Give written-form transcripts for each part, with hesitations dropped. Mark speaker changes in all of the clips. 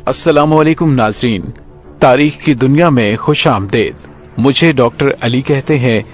Speaker 1: अस्सलामुअलैकुम नाजरीन, तारीख की दुनिया में खुश आमदेद। मुझे डॉक्टर अली कहते हैं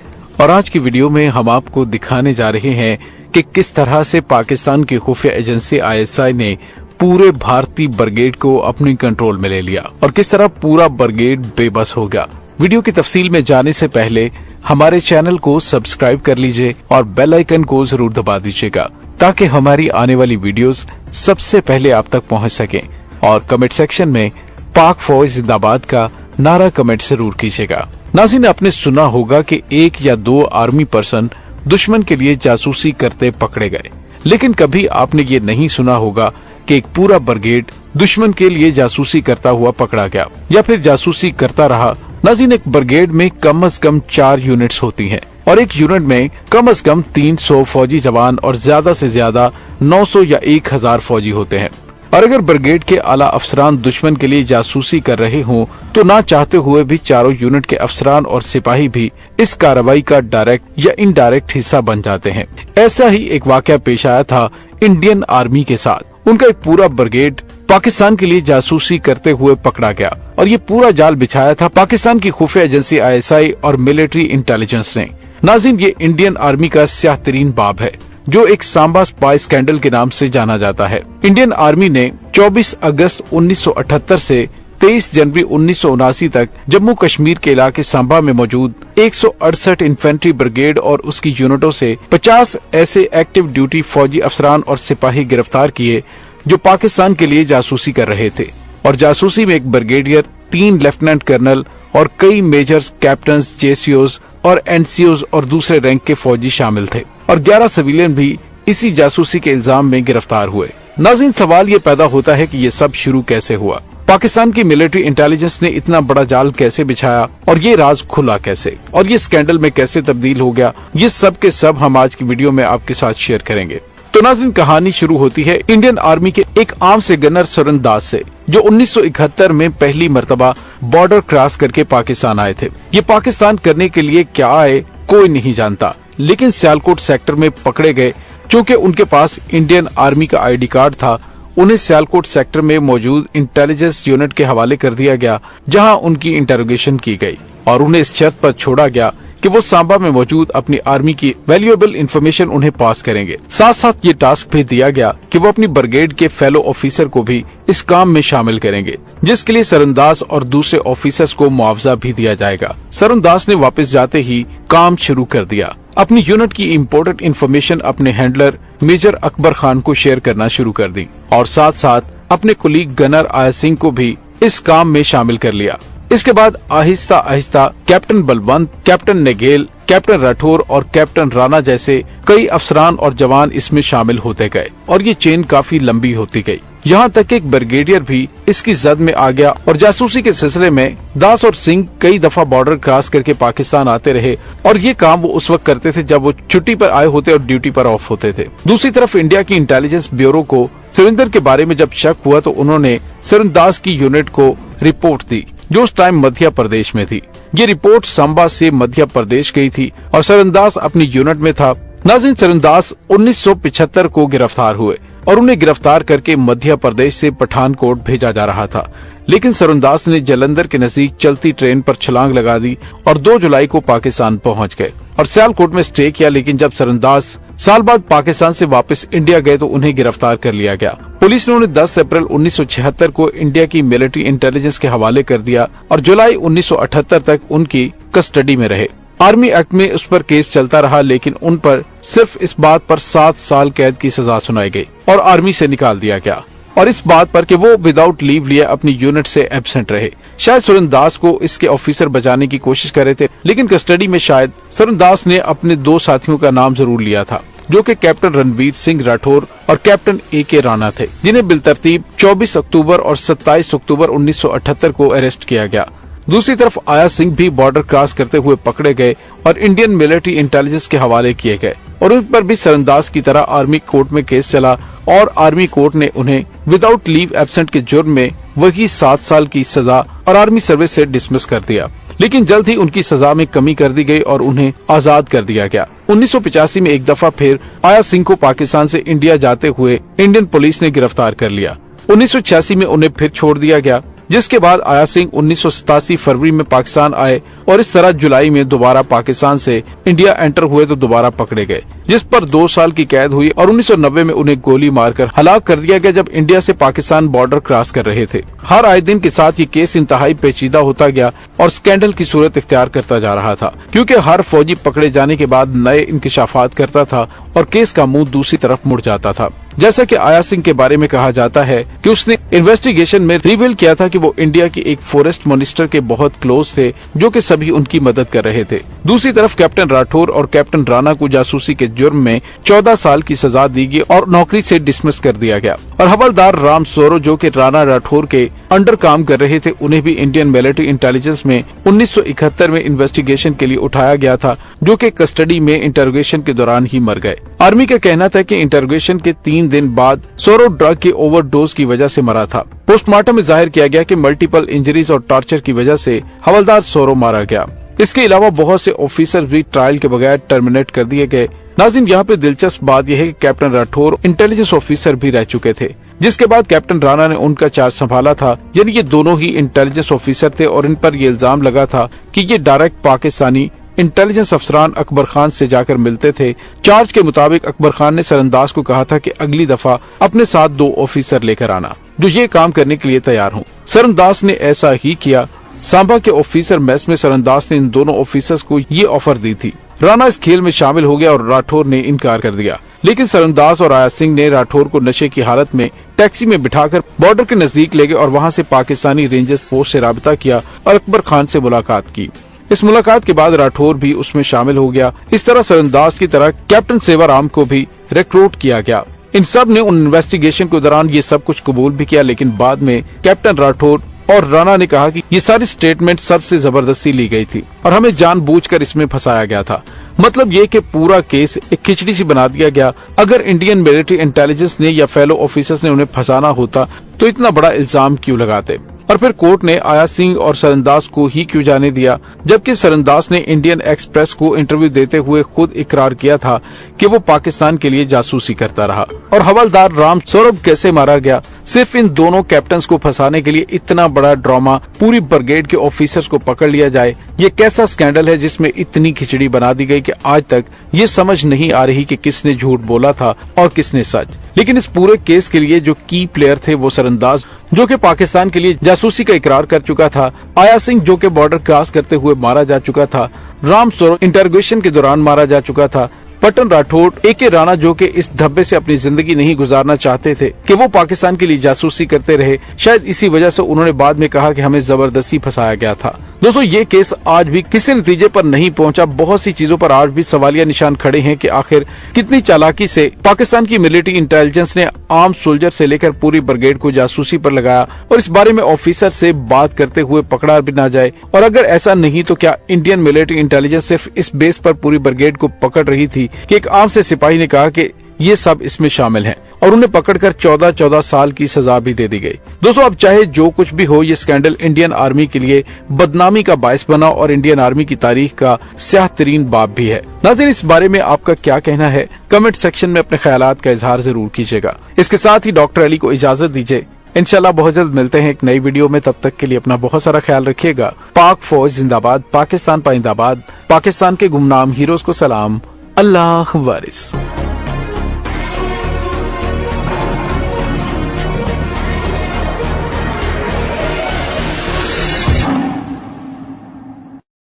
Speaker 1: और आज की वीडियो में हम आपको दिखाने जा रहे हैं कि किस तरह से पाकिस्तान की खुफिया एजेंसी ISI ने पूरे भारतीय ब्रिगेड को अपनी कंट्रोल में ले लिया और किस तरह पूरा ब्रिगेड बेबस हो गया। वीडियो की तफसील में जाने से पहले हमारे चैनल को सब्सक्राइब कर लीजिए और बेल आइकन को जरूर दबा दीजिएगा ताकि हमारी आने वाली वीडियोस सबसे पहले आप तक पहुंच सकें। और कमेंट सेक्शन में पाक फौज जिंदाबाद का नारा कमेंट जरूर कीजिएगा। नाज़रीन, आपने सुना होगा कि 1 या 2 आर्मी पर्सन दुश्मन के लिए जासूसी करते पकड़े गए, लेकिन कभी आपने ये नहीं सुना होगा कि एक पूरा ब्रिगेड दुश्मन के लिए जासूसी करता हुआ पकड़ा गया या फिर जासूसी करता रहा। नाज़रीन, एक ब्रिगेड में कम से कम 4 यूनिट्स होती हैं और एक यूनिट में कम से कम 300 फौजी जवान और ज्यादा से ज्यादा 900 या 1000 फौजी होते हैं। और अगर ब्रिगेड के आला अफसरान दुश्मन के लिए जासूसी कर रहे हों तो ना चाहते हुए भी चारों यूनिट के अफसरान और सिपाही भी इस कार्रवाई का डायरेक्ट या इनडायरेक्ट हिस्सा बन जाते हैं। ऐसा ही एक वाकया पेश आया था इंडियन आर्मी के साथ। उनका एक पूरा ब्रिगेड पाकिस्तान के लिए जासूसी करते हुए पकड़ा गया और ये पूरा जाल बिछाया था पाकिस्तान की खुफिया एजेंसी ISI और मिलिट्री इंटेलिजेंस ने। नाज़रीन, ये इंडियन आर्मी का स्याह तरीन बाब है जो एक सांबा स्पाई स्कैंडल के नाम से जाना जाता है। इंडियन आर्मी ने 24 अगस्त 1978 से 23 जनवरी 1979 तक जम्मू कश्मीर के इलाके सांबा में मौजूद 168 इन्फेंट्री ब्रिगेड और उसकी यूनिटों से 50 ऐसे एक्टिव ड्यूटी फौजी अफसरान और सिपाही गिरफ्तार किए जो पाकिस्तान के लिए जासूसी कर रहे थे। और जासूसी में एक ब्रिगेडियर, 3 लेफ्टिनेंट कर्नल और कई मेजर्स, कैप्टन, JCOs और NCOs और दूसरे रैंक के फौजी शामिल थे और 11 सिविलियन भी इसी जासूसी के इल्जाम में गिरफ्तार हुए। नाज़रीन, सवाल ये पैदा होता है कि ये सब शुरू कैसे हुआ, पाकिस्तान की मिलिट्री इंटेलिजेंस ने इतना बड़ा जाल कैसे बिछाया और ये राज खुला कैसे और ये स्कैंडल में कैसे तब्दील हो गया। ये सब के सब हम आज की वीडियो में आपके साथ शेयर करेंगे। तो नाज़रीन, कहानी शुरू होती है इंडियन आर्मी के एक आर्म से गनर सुरंदास से जो 1971 में पहली मर्तबा बॉर्डर क्रॉस करके पाकिस्तान आए थे। ये पाकिस्तान करने के लिए क्या आए कोई नहीं जानता, लेकिन सियालकोट सेक्टर में पकड़े गए। चूँकि उनके पास इंडियन आर्मी का ID कार्ड था, उन्हें सियालकोट सेक्टर में मौजूद इंटेलिजेंस यूनिट के हवाले कर दिया गया जहां उनकी इंटरोगेशन की गई और उन्हें इस शर्त पर छोड़ा गया कि वो सांबा में मौजूद अपनी आर्मी की वैल्यूएबल इंफॉर्मेशन उन्हें पास करेंगे। साथ साथ ये टास्क भी दिया गया कि वो अपनी ब्रिगेड के फेलो ऑफिसर को भी इस काम में शामिल करेंगे, जिसके लिए सरंदाज और दूसरे ऑफिसर्स को मुआवजा भी दिया जाएगा। सरंदाज ने वापस जाते ही काम शुरू कर दिया। अपनी यूनिट की इम्पोर्टेंट इन्फॉर्मेशन अपने हैंडलर मेजर अकबर खान को शेयर करना शुरू कर दी और साथ साथ अपने कुलीग गनर आया सिंह को भी इस काम में शामिल कर लिया। इसके बाद आहिस्ता आहिस्ता कैप्टन बलवंत, कैप्टन नेगेल, कैप्टन राठौर और कैप्टन राणा जैसे कई अफसरान और जवान इसमें शामिल होते गए और ये चेन काफी लंबी होती गई। यहाँ तक एक ब्रिगेडियर भी इसकी जद में आ गया और जासूसी के सिलसिले में दास और सिंह कई दफा बॉर्डर क्रॉस करके पाकिस्तान आते रहे और ये काम वो उस वक्त करते थे जब वो छुट्टी पर आए होते और ड्यूटी पर ऑफ होते थे। दूसरी तरफ इंडिया की इंटेलिजेंस ब्यूरो को सुरेंद्र के बारे में जब शक हुआ तो उन्होंने सुरेंद्रदास की यूनिट को रिपोर्ट दी जो उस टाइम मध्य प्रदेश में थी। ये रिपोर्ट सांबा से मध्य प्रदेश गई थी और सुरेंद्रदास अपनी यूनिट में था। नाज़रीन, सुरेंद्रदास 1975 को गिरफ्तार हुए और उन्हें गिरफ्तार करके मध्य प्रदेश से पठानकोट भेजा जा रहा था, लेकिन सुरेंद्रदास ने जालंधर के नजदीक चलती ट्रेन पर छलांग लगा दी और 2 जुलाई को पाकिस्तान पहुंच गए और सियालकोट में स्टे किया। लेकिन जब सुरेंद्रदास साल बाद पाकिस्तान से वापस इंडिया गए तो उन्हें गिरफ्तार कर लिया गया। पुलिस ने उन्हें 10 अप्रैल 1976 को इंडिया की मिलिट्री इंटेलिजेंस के हवाले कर दिया और जुलाई 1978 तक उनकी कस्टडी में रहे। आर्मी एक्ट में उस पर केस चलता रहा, लेकिन उन पर सिर्फ इस बात पर 7 साल कैद की सजा सुनाई गई और आर्मी से निकाल दिया गया और इस बात पर कि वो विदाउट लीव लिए अपनी यूनिट से एब्सेंट रहे। शायद सुरेंद्रदास को इसके ऑफिसर बचाने की कोशिश कर रहे थे, लेकिन कस्टडी में शायद सुरेंद्रदास ने अपने 2 साथियों का नाम जरूर लिया था जो कि कैप्टन रणवीर सिंह राठौर और कैप्टन AK राणा थे, जिन्हें बिलतरतीब 24 अक्टूबर और 27 अक्टूबर 1978 को अरेस्ट किया गया। दूसरी तरफ आया सिंह भी बॉर्डर क्रॉस करते हुए पकड़े गए और इंडियन मिलिट्री इंटेलिजेंस के हवाले किए गए और उन पर भी सुरेंद्रदास की तरह आर्मी कोर्ट में केस चला और आर्मी कोर्ट ने उन्हें विदाउट लीव एब्सेंट के जुर्म में वही 7 साल की सजा और आर्मी सर्विस से डिसमिस कर दिया। लेकिन जल्द ही उनकी सजा में कमी कर दी गई और उन्हें आजाद कर दिया गया। 1985 में एक दफा फिर आया सिंह को पाकिस्तान से इंडिया जाते हुए इंडियन पुलिस ने गिरफ्तार कर लिया। 1986 में उन्हें फिर छोड़ दिया गया, जिसके बाद आया सिंह 1987 फरवरी में पाकिस्तान आए और इस तरह जुलाई में दोबारा पाकिस्तान से इंडिया एंटर हुए तो दोबारा पकड़े गए, जिस पर 2 साल की कैद हुई और 1990 में उन्हें गोली मारकर हलाक कर दिया गया जब इंडिया से पाकिस्तान बॉर्डर क्रॉस कर रहे थे। हर आए दिन के साथ ये केस इंतहाई पेचीदा होता गया और स्कैंडल की सूरत इख्तियार करता जा रहा था, क्योंकि हर फौजी पकड़े जाने के बाद नए इंकिशाफात करता था और केस का मुंह दूसरी तरफ मुड़ जाता था। जैसा कि आया सिंह के बारे में कहा जाता है कि उसने इन्वेस्टिगेशन में रिवील किया था कि वो इंडिया की एक फॉरेस्ट मिनिस्टर के बहुत क्लोज थे, जो कि सभी उनकी मदद कर रहे थे। दूसरी तरफ कैप्टन राठौर और कैप्टन राणा को जासूसी के जुर्म में 14 साल की सजा दी गई और नौकरी से डिसमिस कर दिया गया। और हवलदार राम सोरो, जो कि राणा राठौर के अंडर काम कर रहे थे, उन्हें भी इंडियन मिलिट्री इंटेलिजेंस में 1971 में इन्वेस्टिगेशन के लिए उठाया गया था, जो कि कस्टडी में इंटरोगेशन के दौरान ही मर गए। आर्मी का कहना था कि इंटरोगेशन के 3 दिन बाद सोरो ड्रग के ओवरडोज की वजह से मरा था। पोस्टमार्टम में जाहिर किया गया कि मल्टीपल इंजरीज और टॉर्चर की वजह से हवलदार सोरो मारा गया। इसके अलावा बहुत से ऑफिसर भी ट्रायल के बगैर टर्मिनेट कर दिए गए। नाज़रीन, यहाँ पे दिलचस्प बात यह है कि कैप्टन राठौर इंटेलिजेंस ऑफिसर भी रह चुके थे, जिसके बाद कैप्टन राणा ने उनका चार्ज संभाला था। यानी ये दोनों ही इंटेलिजेंस ऑफिसर थे और इन पर ये इल्जाम लगा था कि ये डायरेक्ट पाकिस्तानी इंटेलिजेंस अफसरान अकबर खान से जाकर मिलते थे। चार्ज के मुताबिक अकबर खान ने सरंदाज को कहा था कि अगली दफा अपने साथ 2 ऑफिसर लेकर आना जो ये काम करने के लिए तैयार हों। सरंदाज ने ऐसा ही किया। सांबा के ऑफिसर मेस में सरंदाज ने इन दोनों ऑफिसर्स को ये ऑफर दी थी। राणा इस खेल में शामिल हो गया और राठौर ने इनकार कर दिया, लेकिन सरंदाज और आया सिंह ने राठौर को नशे की हालत में टैक्सी में बिठाकर बॉर्डर के नजदीक ले गए और वहाँ से पाकिस्तानी रेंजर्स फोर्स से राबता किया और अकबर खान से मुलाकात की। इस मुलाकात के बाद राठौर भी उसमें शामिल हो गया। इस तरह सरंदाज की तरह कैप्टन सेवाराम को भी रिक्रूट किया गया। इन सब ने उन इन्वेस्टिगेशन के दौरान ये सब कुछ कबूल भी किया, लेकिन बाद में कैप्टन राठौर और राणा ने कहा कि ये सारी स्टेटमेंट सबसे जबरदस्ती ली गई थी और हमें जानबूझकर इसमें फंसाया गया था। मतलब ये कि पूरा केस एक खिचड़ी सी बना दिया गया। अगर इंडियन मिलिट्री इंटेलिजेंस ने या फेलो ऑफिसर्स ने उन्हें फंसाना होता तो इतना बड़ा इल्जाम क्यों लगाते। और फिर कोर्ट ने आया सिंह और सरंदाज को ही क्यों जाने दिया, जबकि सरंदाज ने इंडियन एक्सप्रेस को इंटरव्यू देते हुए खुद इकरार किया था कि वो पाकिस्तान के लिए जासूसी करता रहा। और हवलदार राम सौरभ कैसे मारा गया, सिर्फ इन दोनों कैप्टन्स को फंसाने के लिए इतना बड़ा ड्रामा, पूरी ब्रिगेड के ऑफिसर्स को पकड़ लिया जाए, ये कैसा स्कैंडल है जिसमें इतनी खिचड़ी बना दी गई कि आज तक ये समझ नहीं आ रही कि किसने झूठ बोला था और किसने सच। लेकिन इस पूरे केस के लिए जो की प्लेयर थे वो सरंदाज, जो कि पाकिस्तान के लिए जासूसी का इकरार कर चुका था, आया सिंह जो कि बॉर्डर क्रॉस करते हुए मारा जा चुका था, राम सोरो इंटरोगेशन के दौरान मारा जा चुका था, पटन राठौर, ए.के. राणा जो कि इस धब्बे से अपनी जिंदगी नहीं गुजारना चाहते थे कि वो पाकिस्तान के लिए जासूसी करते रहे। शायद इसी वजह से उन्होंने बाद में कहा कि हमें जबरदस्ती फंसाया गया था। दोस्तों, ये केस आज भी किसी नतीजे पर नहीं पहुंचा। बहुत सी चीजों पर आज भी सवालिया निशान खड़े हैं कि आखिर कितनी चालाकी से पाकिस्तान की मिलिट्री इंटेलिजेंस ने आर्म सोल्जर से लेकर पूरी ब्रिगेड को जासूसी पर लगाया और इस बारे में ऑफिसर से बात करते हुए पकड़ा भी ना जाए। और अगर ऐसा नहीं तो क्या इंडियन मिलिट्री इंटेलिजेंस सिर्फ इस बेस पर पूरी ब्रिगेड को पकड़ रही थी कि एक आम से सिपाही ने कहा कि ये सब इसमें शामिल हैं और उन्हें पकड़कर 14 साल की सजा भी दे दी गई। दोस्तों, अब चाहे जो कुछ भी हो, ये स्कैंडल इंडियन आर्मी के लिए बदनामी का बायस बना और इंडियन आर्मी की तारीख का स्याह तरीन बाब भी है। नाज़रीन, इस बारे में आपका क्या कहना है, कमेंट सेक्शन में अपने ख्यालात का इजहार जरूर कीजिएगा। इसके साथ ही डॉक्टर अली को इजाजत दीजिए। इंशाल्लाह बहुत जल्द मिलते हैं एक नई वीडियो में। तब तक के लिए अपना बहुत सारा ख्याल रखिएगा। पाक फौज जिंदाबाद, पाकिस्तान पाइंदाबाद, पाकिस्तान के गुमनाम हीरोज को सलाम, अल्लाह वारिस।